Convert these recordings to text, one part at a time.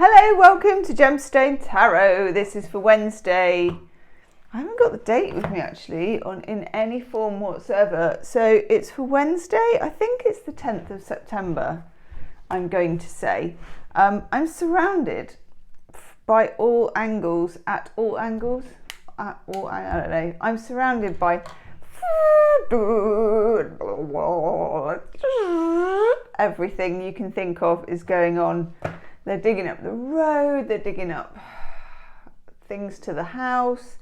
Hello, welcome to Gemstone Tarot. This is for Wednesday. I haven't got the date with me actually in any form whatsoever. So it's for Wednesday. I think it's the 10th of September, I'm going to say. I'm surrounded by all angles, I don't know. I'm surrounded by everything you can think of is going on. They're digging up the road, they're digging up things to the house,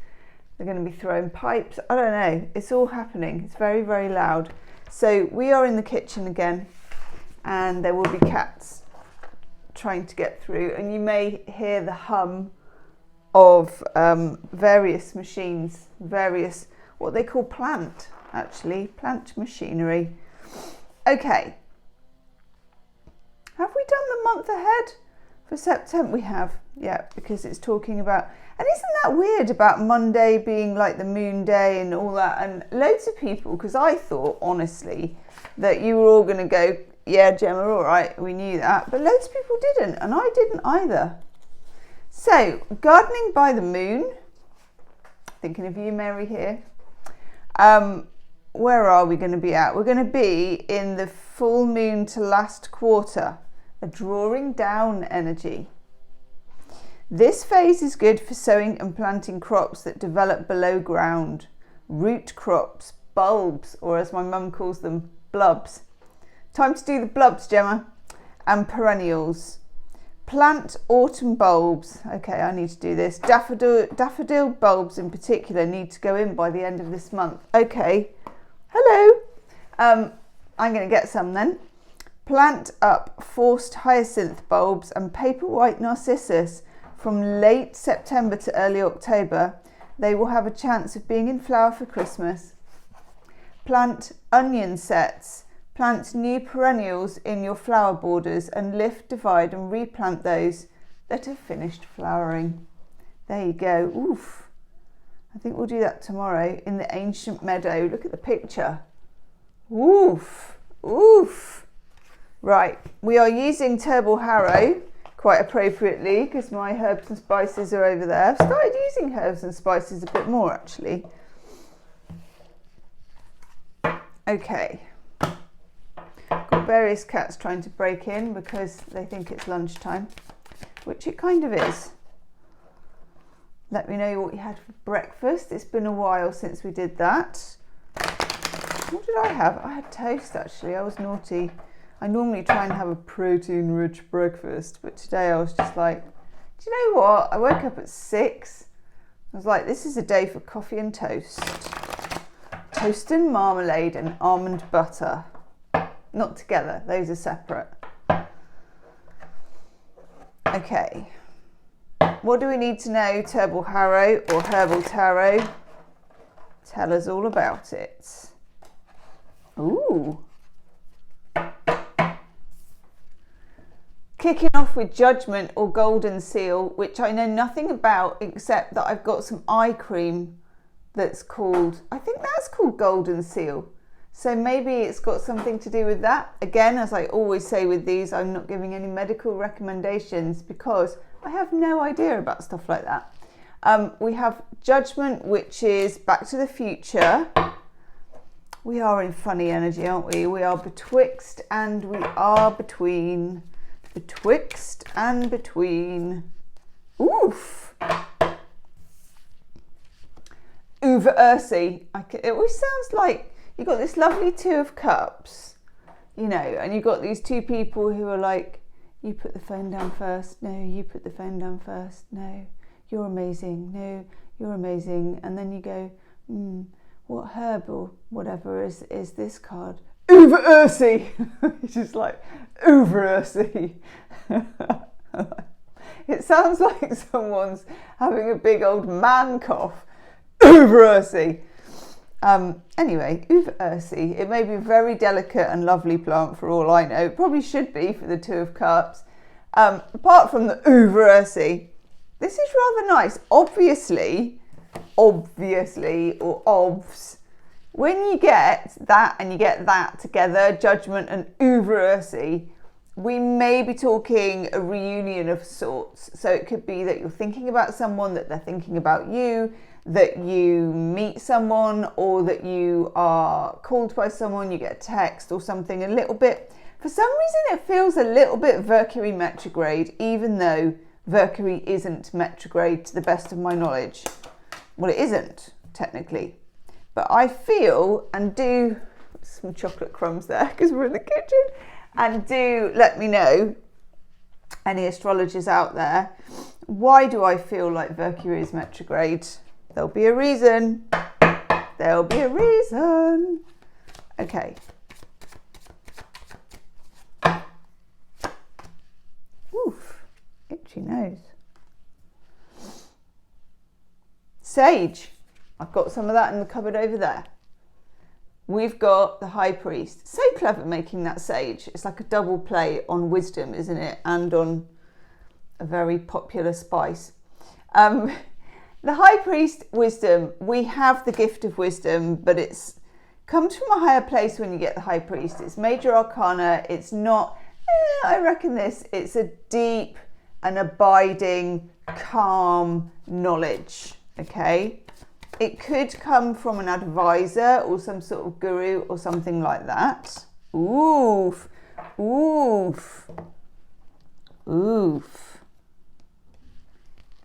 they're going to be throwing pipes. I don't know, it's all happening. It's very, very loud. So we are in the kitchen again, and there will be cats trying to get through, and you may hear the hum of various machines, various, what they call plant machinery. Okay. Have we done the month ahead? For September we have, yeah, because it's talking about, and isn't that weird about Monday being like the moon day and all that, and loads of people, because I thought honestly that you were all going to go, yeah Gemma, all right, we knew that, but loads of people didn't, and I didn't either. So, gardening by the moon, thinking of you Mary here, where are we going to be at? We're going to be in the full moon to last quarter, a drawing down energy. This phase is good for sowing and planting crops that develop below ground, root crops, bulbs, or as my mum calls them, blubs. Time to do the blubs, Gemma, and perennials. Plant autumn bulbs. Okay, I need to do this. Daffodil bulbs in particular need to go in by the end of this month. Okay, hello. I'm going to get some then. Plant up forced hyacinth bulbs and paper white narcissus from late September to early October. They will have a chance of being in flower for Christmas. Plant onion sets. Plant new perennials in your flower borders and lift, divide and replant those that have finished flowering. There you go. Oof. I think we'll do that tomorrow in the ancient meadow. Look at the picture. Oof. Oof. Right, we are using Table Harrow quite appropriately because my herbs and spices are over there. I've started using herbs and spices a bit more actually. Okay. Got various cats trying to break in because they think it's lunchtime, which it kind of is. Let me know what you had for breakfast. It's been a while since we did that. What did I have? I had toast actually. I was naughty. I normally try and have a protein-rich breakfast, but today I was just like, do you know what? I woke up at 6. I was like, this is a day for coffee and toast. Toast and marmalade and almond butter. Not together, those are separate. Okay. What do we need to know, Table Harrow or Herbal Tarot? Tell us all about it. Ooh. Kicking off with Judgment or Golden Seal, which I know nothing about except that I've got some eye cream that's called, I think that's called Golden Seal. So maybe it's got something to do with that. Again, as I always say with these, I'm not giving any medical recommendations because I have no idea about stuff like that. We have Judgment, which is Back to the Future. We are in funny energy, aren't we? We are betwixt and we are between. Betwixt and between. Oof. Uva Ursi. It always sounds like you've got this lovely 2 of cups, you know, and you've got these 2 people who are like, you put the phone down first. No, you put the phone down first. No, you're amazing. No, you're amazing. And then you go, what herb or whatever is this card? Uva Ursi. It's just like, Uva Ursi. It sounds like someone's having a big old man cough. Uva Ursi. Anyway, Uva Ursi. It may be a very delicate and lovely plant for all I know. It probably should be for the 2 of cups. Apart from the Uva Ursi, this is rather nice. Obviously, or obvs, when you get that and you get that together, Judgment and Uva Ursi, we may be talking a reunion of sorts. So it could be that you're thinking about someone, that they're thinking about you, that you meet someone, or that you are called by someone, you get a text or something a little bit. For some reason it feels a little bit Mercury retrograde, even though Mercury isn't retrograde to the best of my knowledge. Well, it isn't technically, but I feel, and do, some chocolate crumbs there because we're in the kitchen, and do let me know, any astrologers out there, why do I feel like Mercury is retrograde? There'll be a reason. There'll be a reason. Okay. Oof, itchy nose. Sage. I've got some of that in the cupboard over there. We've got the High Priest. So clever making that sage. It's like a double play on wisdom, isn't it? And on a very popular spice. The High Priest, wisdom. We have the gift of wisdom, but it's comes from a higher place when you get the High Priest. It's major arcana. It's not, I reckon this, it's a deep and abiding, calm knowledge, okay? It could come from an advisor or some sort of guru or something like that. Oof, oof, oof.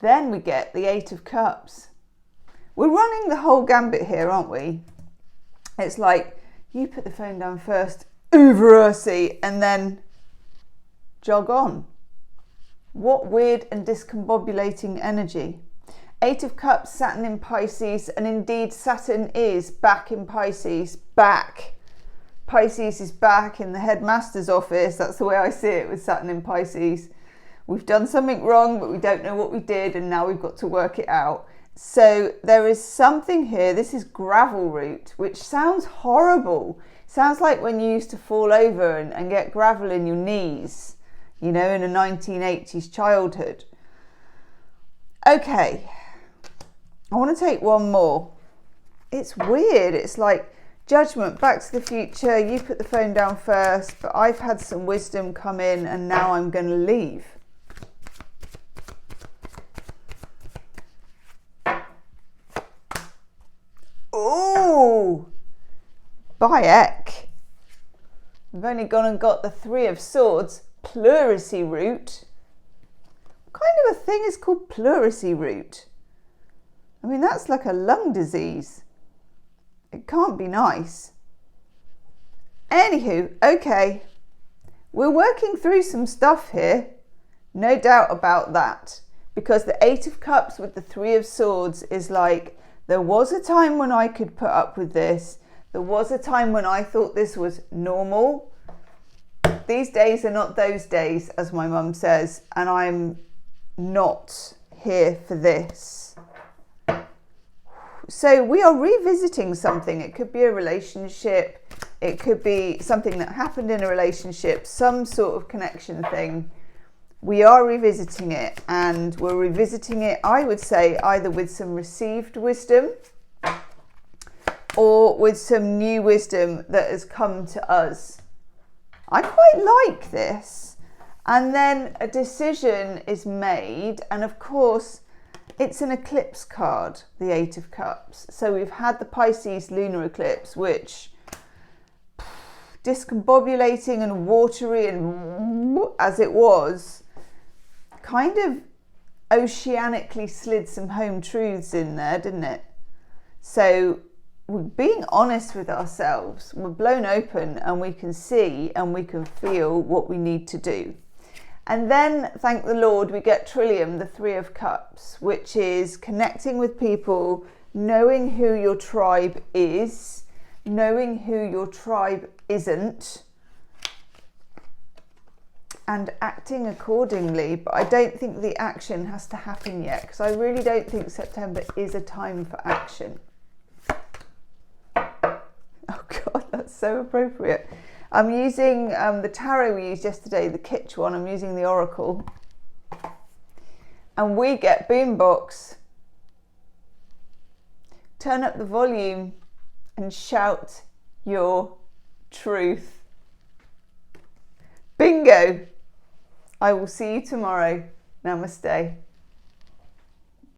Then we get the Eight of Cups. We're running the whole gambit here, aren't we? It's like, you put the phone down first, overersy, and then jog on. What weird and discombobulating energy. Eight of Cups, Saturn in Pisces, and indeed Saturn is back in Pisces, back. Pisces is back in the headmaster's office. That's the way I see it with Saturn in Pisces. We've done something wrong, but we don't know what we did, and now we've got to work it out. So there is something here. This is gravel root, which sounds horrible. Sounds like when you used to fall over and get gravel in your knees, you know, in a 1980s childhood. Okay, I want to take one more. It's weird. It's like Judgment, Back to the Future. You put the phone down first, but I've had some wisdom come in, and now I'm going to leave. Ooh, Bayek. We've only gone and got the Three of Swords, pleurisy root. What kind of a thing is called pleurisy root? I mean, that's like a lung disease. It can't be nice. Anywho, okay. We're working through some stuff here. No doubt about that. Because the Eight of Cups with the Three of Swords is like, there was a time when I could put up with this. There was a time when I thought this was normal. These days are not those days, as my mum says, and I'm not here for this. So we are revisiting something. It could be a relationship. It could be something that happened in a relationship, some sort of connection thing. We are revisiting it, and we're revisiting it, I would say, either with some received wisdom or with some new wisdom that has come to us. I quite like this. And then a decision is made, and of course, it's an eclipse card, the Eight of Cups. So we've had the Pisces lunar eclipse, which discombobulating and watery and as it was, kind of oceanically slid some home truths in there, didn't it? So we're being honest with ourselves. We're blown open, and we can see and we can feel what we need to do. And then, thank the Lord, we get Trillium, the Three of Cups, which is connecting with people, knowing who your tribe is, knowing who your tribe isn't, and acting accordingly. But I don't think the action has to happen yet, because I really don't think September is a time for action. Oh God, that's so appropriate. I'm using the tarot we used yesterday, the Kitsch one. I'm using the Oracle. And we get Boombox. Turn up the volume and shout your truth. Bingo! I will see you tomorrow. Namaste.